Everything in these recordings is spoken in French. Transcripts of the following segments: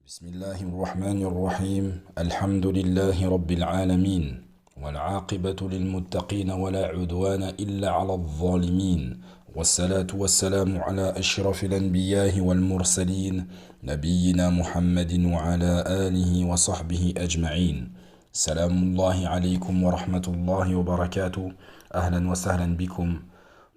بسم الله الرحمن الرحيم الحمد لله رب العالمين والعاقبة للمتقين ولا عدوان إلا على الظالمين والصلاة والسلام على أشرف الأنبياء والمرسلين نبينا محمد وعلى آله وصحبه أجمعين. سلام الله عليكم ورحمة الله وبركاته. أهلا وسهلا بكم.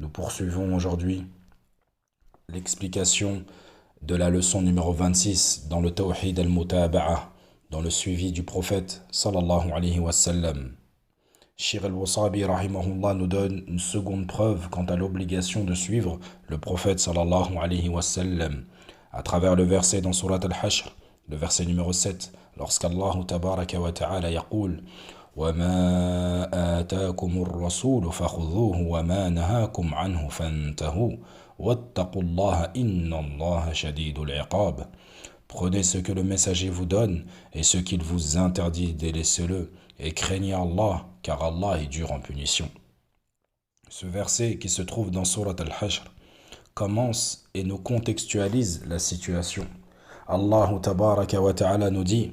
Nous poursuivons aujourd'hui l'explication de la leçon numéro 26 dans le Tawhid al-Mutaba'a, dans le suivi du prophète sallallahu alayhi wa sallam. Shir al-Wasabi rahimahullah nous donne une seconde preuve quant à l'obligation de suivre le prophète sallallahu alayhi wa sallam à travers le verset dans Surat al-Hashr, le verset numéro 7, lorsqu'Allah tabaraka wa ta'ala yaqul وَمَا آتَاكُمُ الرَّسُولُ فَخُذُوهُ وَمَا نَهَاكُمْ عَنْهُ فَانْتَهُوا وَاتَّقُوا اللَّهَ إِنَّ اللَّهَ شَدِيدُ الْعِقَابِ. Prenez ce que le messager vous donne et ce qu'il vous interdit, délaissez-le et craignez Allah, car Allah est dur en punition. Ce verset qui se trouve dans Surat al-Hashr commence et nous contextualise la situation. Allah tabaraka wa ta'ala nous dit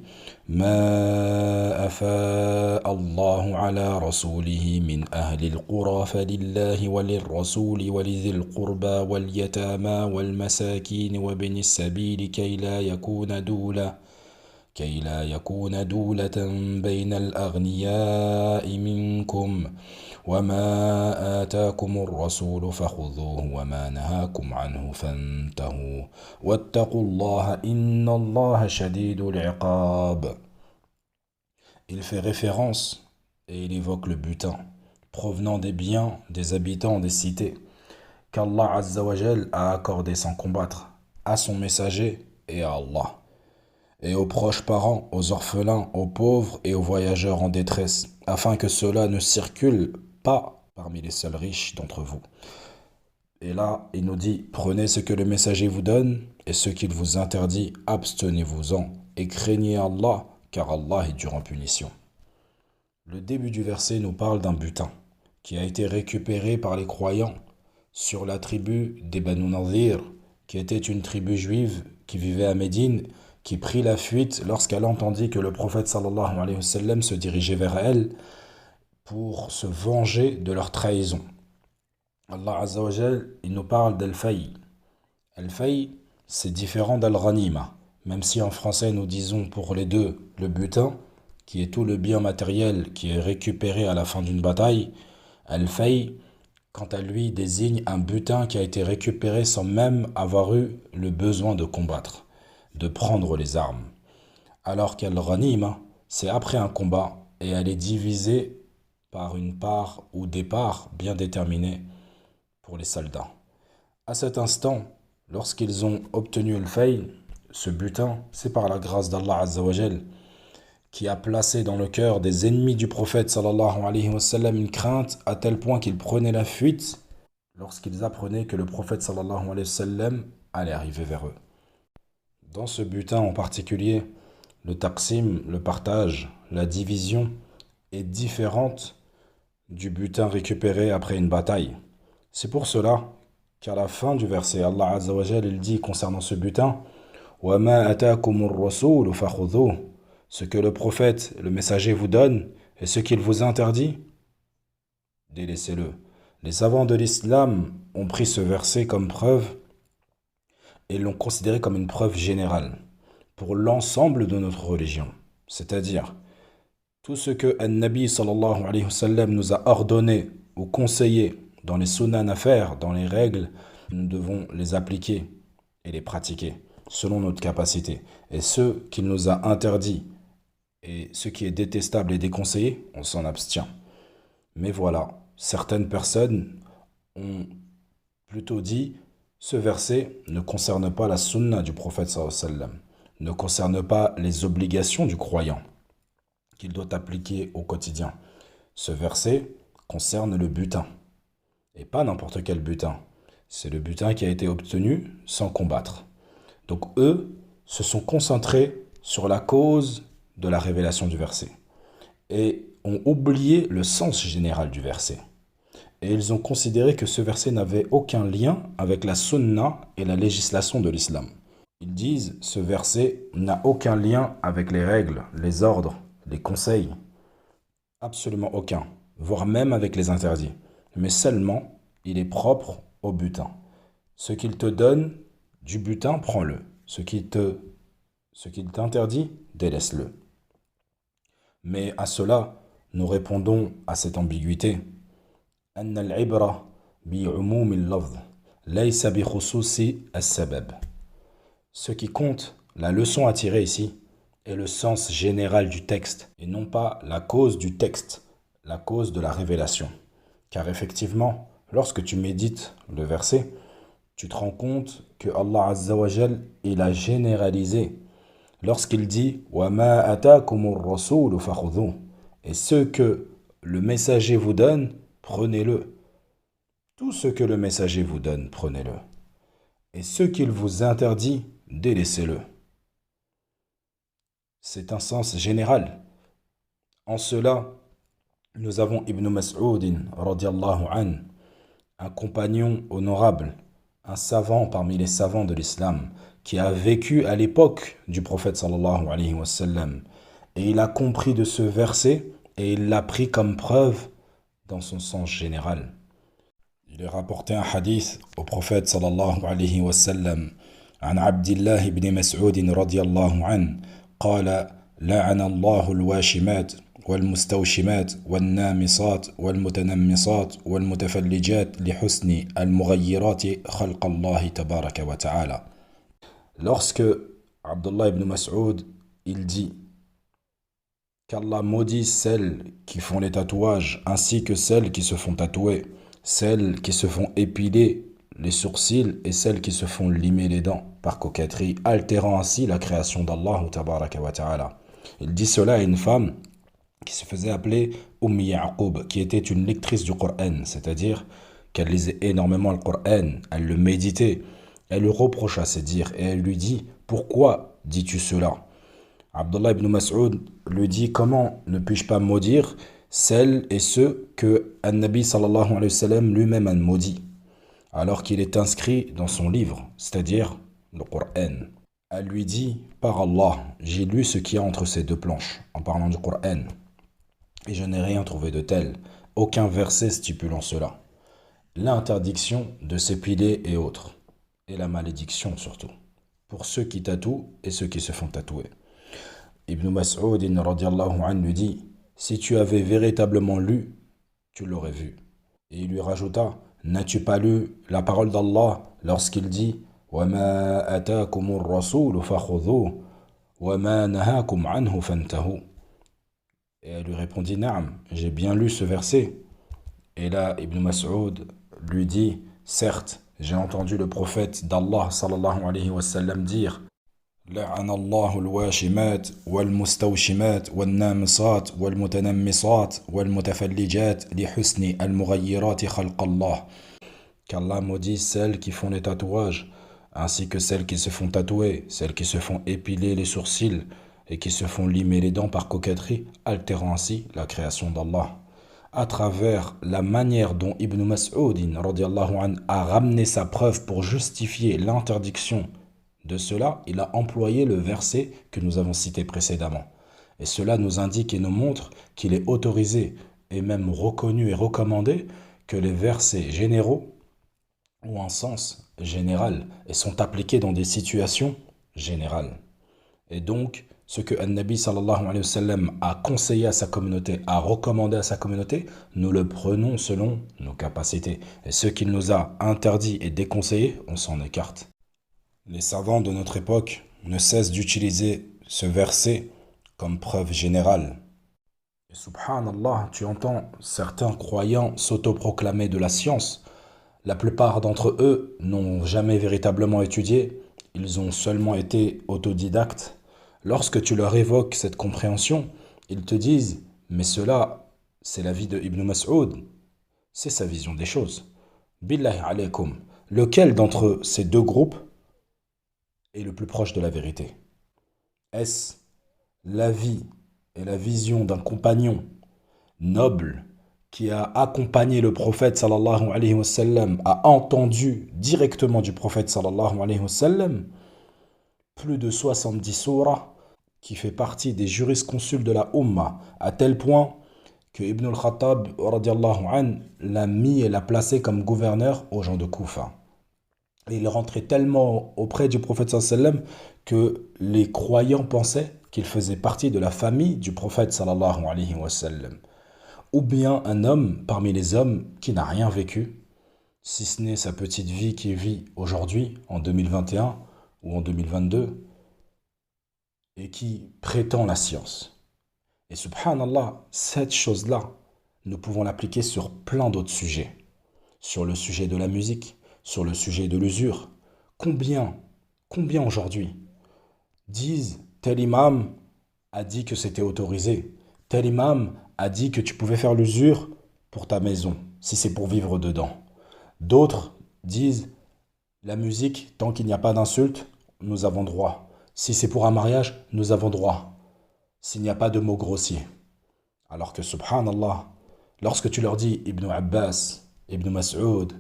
ما أفاء الله على رسوله من أهل القرى فلله وللرسول ولذي القربى واليتامى والمساكين وابن السبيل كي لا يكون دولة بين الأغنياء منكم وما آتاكم الرسول فخذوه وما نهاكم عنه فانتهوا واتقوا الله إن الله شديد العقاب. Il fait référence et il évoque le butin provenant des biens des habitants des cités qu'Allah Azza wa Jal a accordé sans combattre à son messager et à Allah, et aux proches parents, aux orphelins, aux pauvres et aux voyageurs en détresse, afin que cela ne circule pas parmi les seuls riches d'entre vous. Et là, il nous dit, prenez ce que le messager vous donne, et ce qu'il vous interdit, abstenez-vous-en, et craignez Allah, car Allah est dur en punition. Le début du verset nous parle d'un butin, qui a été récupéré par les croyants sur la tribu des Banu Nadir, qui était une tribu juive qui vivait à Médine, qui prit la fuite lorsqu'elle entendit que le prophète sallallahu alayhi wa sallam se dirigeait vers elle pour se venger de leur trahison. Allah Azza wa Jal, il nous parle d'Al-Fay. Al-Fay, c'est différent d'Al-Ghanima, même si en français nous disons pour les deux le butin, qui est tout le bien matériel qui est récupéré à la fin d'une bataille. Al-Fay, quant à lui, désigne un butin qui a été récupéré sans même avoir eu le besoin de combattre, de prendre les armes. Alors qu'Al-Ghanima, c'est après un combat et elle est divisée par une part ou des parts bien déterminées pour les soldats. À cet instant, lorsqu'ils ont obtenu le fay, ce butin, c'est par la grâce d'Allah Azza wa Jal qui a placé dans le cœur des ennemis du prophète sallallahu alayhi wa sallam une crainte à tel point qu'ils prenaient la fuite lorsqu'ils apprenaient que le prophète sallallahu alayhi wa sallam allait arriver vers eux. Dans ce butin en particulier, le taqsim, le partage, la division est différente du butin récupéré après une bataille. C'est pour cela qu'à la fin du verset, Allah Azza wa Jal il dit concernant ce butin وَمَا أَتَاكُمُ الرَّسُولُ فَخُذُوهُ. Ce que le prophète, le messager vous donne et ce qu'il vous interdit, délaissez-le. Les savants de l'islam ont pris ce verset comme preuve et l'ont considéré comme une preuve générale pour l'ensemble de notre religion. C'est-à-dire, tout ce que An-Nabi sallallahu alayhi wa sallam nous a ordonné ou conseillé dans les sunan à faire, dans les règles, nous devons les appliquer et les pratiquer selon notre capacité. Et ce qu'il nous a interdit et ce qui est détestable et déconseillé, on s'en abstient. Mais voilà, certaines personnes ont plutôt dit ce verset ne concerne pas la sunna du prophète sallallahu alayhi wa sallam, ne concerne pas les obligations du croyant qu'il doit appliquer au quotidien. Ce verset concerne le butin, et pas n'importe quel butin. C'est le butin qui a été obtenu sans combattre. Donc eux se sont concentrés sur la cause de la révélation du verset, et ont oublié le sens général du verset. Et ils ont considéré que ce verset n'avait aucun lien avec la sunna et la législation de l'islam. Ils disent, ce verset n'a aucun lien avec les règles, les ordres, les conseils. Absolument aucun, voire même avec les interdits. Mais seulement, il est propre au butin. Ce qu'il te donne du butin, prends-le. Ce qu'il t'interdit, délaisse-le. Mais à cela, nous répondons à cette ambiguïté. أن العبرة بعموم اللفظ ليس بخصوص السبب. Ce qui compte, la leçon à tirer ici, est le sens général du texte et non pas la cause du texte, la cause de la révélation. Car effectivement, lorsque tu médites le verset, tu te rends compte que Allah Azza wa Jal, il a généralisé lorsqu'il dit وَمَا أَتَاكُمُ الرَّسُولُ فَخُذُوهُ. Et ce que le messager vous donne, prenez-le. Tout ce que le messager vous donne, prenez-le. Et ce qu'il vous interdit, délaissez-le. C'est un sens général. En cela, nous avons Ibn Mas'ud, radiallahu an, un compagnon honorable, un savant parmi les savants de l'islam, qui a vécu à l'époque du prophète sallallahu alayhi wa sallam. Et il a compris de ce verset et il l'a pris comme preuve dans son sens général. Il est rapporté un hadith au prophète sallallahu alayhi wa sallam عن عبد الله بن مسعود رضي الله عنه قال لعن الله الواشمات والمستوشمات والنامصات والمتنمصات والمتفلجات لحسن المغيرات خلق الله تبارك وتعالى. Lorsque Abdullah ibn Mas'ud, il dit qu'Allah maudisse celles qui font les tatouages ainsi que celles qui se font tatouer, celles qui se font épiler les sourcils et celles qui se font limer les dents par coquetterie, altérant ainsi la création d'Allah tabaraka wa ta'ala. Il dit cela à une femme qui se faisait appeler Ya'qub, qui était une lectrice du Coran, c'est-à-dire qu'elle lisait énormément le Coran, elle le méditait, elle lui reprocha ses dires et elle lui dit « Pourquoi dis-tu cela ?» Abdullah ibn Mas'ud lui dit « Comment ne puis-je pas maudire celles et ceux que An-Nabi sallallahu alayhi wa sallam lui-même a maudit, alors qu'il est inscrit dans son livre, c'est-à-dire le Coran. » Elle lui dit « Par Allah, j'ai lu ce qu'il y a entre ces deux planches, en parlant du Coran, et je n'ai rien trouvé de tel, aucun verset stipulant cela. L'interdiction de s'épiler et autres, et la malédiction surtout, pour ceux qui tatouent et ceux qui se font tatouer. » Ibn Mas'ud radiallahu anhu lui dit « Si tu avais véritablement lu, tu l'aurais vu. » Et il lui rajouta « N'as-tu pas lu la parole d'Allah lorsqu'il dit « وَمَا أَتَاكُمُ الرَّسُولُ فَخُذُوهُ وَمَا نَهَاكُمْ عَنْهُ فَانْتَهُوا » Et elle lui répondit « Naam, j'ai bien lu ce verset. » Et là, Ibn Mas'ud lui dit « Certes, j'ai entendu le prophète d'Allah sallallahu alayhi wa sallam dire « لعن الله الواشمات والمستوشمات والنامصات والمتنمصات والمتفلجات لحسن المغيرات خلق الله. » Qu'Allah maudisse celles qui font les tatouages, ainsi que celles qui se font tatouer, celles qui se font épiler les sourcils et qui se font limer les dents par coquetterie, altérant ainsi la création d'Allah. À travers la manière dont Ibn Mas'ud radiallahu anhu a ramené sa preuve pour justifier l'interdiction de cela, il a employé le verset que nous avons cité précédemment. Et cela nous indique et nous montre qu'il est autorisé et même reconnu et recommandé que les versets généraux ont un sens général et sont appliqués dans des situations générales. Et donc, ce que An-Nabi sallallahu alayhi wa sallam a conseillé à sa communauté, a recommandé à sa communauté, nous le prenons selon nos capacités. Et ce qu'il nous a interdit et déconseillé, on s'en écarte. Les savants de notre époque ne cessent d'utiliser ce verset comme preuve générale. Et subhanallah, tu entends certains croyants s'autoproclamer de la science. La plupart d'entre eux n'ont jamais véritablement étudié, ils ont seulement été autodidactes. Lorsque tu leur évoques cette compréhension, ils te disent « Mais cela, c'est la vie de Ibn Mas'ud, c'est sa vision des choses. » Billahi alaykum, lequel d'entre ces deux groupes est le plus proche de la vérité? Est-ce la vie et la vision d'un compagnon noble qui a accompagné le prophète sallallahu alayhi wa sallam, a entendu directement du prophète sallallahu alayhi wa sallam, plus de 70 sourates, qui fait partie des jurisconsultes de la Ummah, à tel point que Ibn al-Khattab radiallahu an, l'a mis et l'a placé comme gouverneur aux gens de Koufa. Et il rentrait tellement auprès du prophète sallallahu alayhi wa sallam que les croyants pensaient qu'il faisait partie de la famille du prophète sallallahu alayhi wa sallam. Ou bien un homme parmi les hommes qui n'a rien vécu, si ce n'est sa petite vie qu'il vit aujourd'hui, en 2021 ou en 2022, et qui prétend la science. Et subhanallah, cette chose-là, nous pouvons l'appliquer sur plein d'autres sujets. Sur le sujet de la musique, sur le sujet de l'usure. Combien aujourd'hui disent tel imam a dit que c'était autorisé, tel imam a dit que tu pouvais faire l'usure pour ta maison, si c'est pour vivre dedans. D'autres disent la musique, tant qu'il n'y a pas d'insulte, nous avons droit. Si c'est pour un mariage, nous avons droit. S'il n'y a pas de mots grossiers. Alors que subhanallah, lorsque tu leur dis Ibn Abbas, Ibn Mas'ud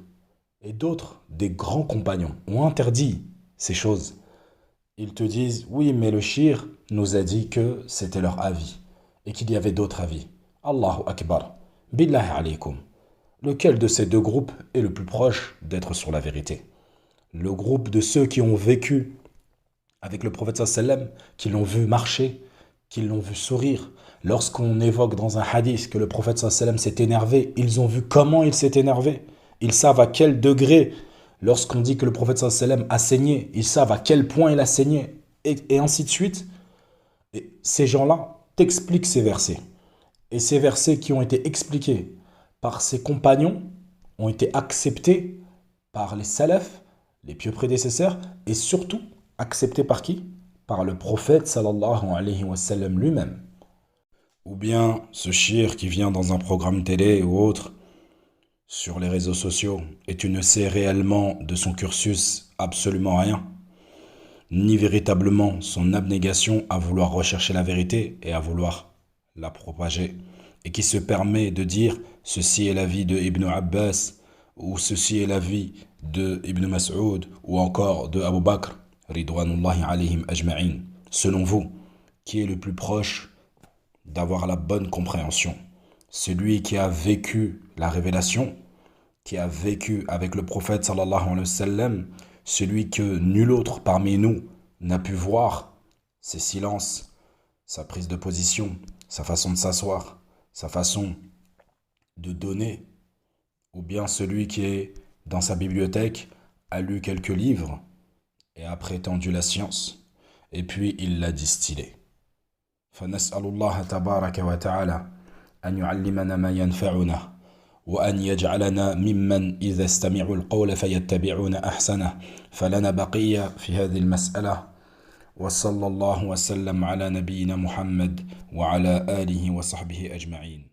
et d'autres, des grands compagnons, ont interdit ces choses, ils te disent oui, mais le shir nous a dit que c'était leur avis et qu'il y avait d'autres avis. Allahu Akbar. Billahi alaykum. Lequel de ces deux groupes est le plus proche d'être sur la vérité? Le groupe de ceux qui ont vécu avec le prophète sallam, qui l'ont vu marcher, qui l'ont vu sourire. Lorsqu'on évoque dans un hadith que le prophète sallam s'est énervé, ils ont vu comment il s'est énervé. Ils savent à quel degré. Lorsqu'on dit que le prophète sallam a saigné, ils savent à quel point il a saigné, et ainsi de suite. Et ces gens-là t'expliquent ces versets. Et ces versets qui ont été expliqués par ses compagnons ont été acceptés par les salafs, les pieux prédécesseurs, et surtout acceptés par qui? Par le prophète sallallahu alayhi wa sallam lui-même. Ou bien ce shir qui vient dans un programme télé ou autre, sur les réseaux sociaux, et tu ne sais réellement de son cursus absolument rien, ni véritablement son abnégation à vouloir rechercher la vérité et à vouloir la propager, et qui se permet de dire ceci est la vie de Ibn Abbas, ou ceci est la vie de Ibn Mas'ud, ou encore de Abu Bakr, ridwanullahi alayhim ajma'in. Selon vous, qui est le plus proche d'avoir la bonne compréhension? Celui qui a vécu la révélation, qui a vécu avec le prophète sallallahu alayhi wa sallam, celui que nul autre parmi nous n'a pu voir, ses silences, sa prise de position, sa façon de s'asseoir, sa façon de donner, ou bien celui qui est dans sa bibliothèque, a lu quelques livres et a prétendu la science, et puis il l'a distillé. فنسأل الله تبارك وتعالى أن يعلمنا ما ينفعنا وأن يجعلنا ممن إذا استمعوا القول فيتبعون أحسنه فلنا بقية في هذه المسألة وصلى الله وسلم على نبينا محمد وعلى آله وصحبه أجمعين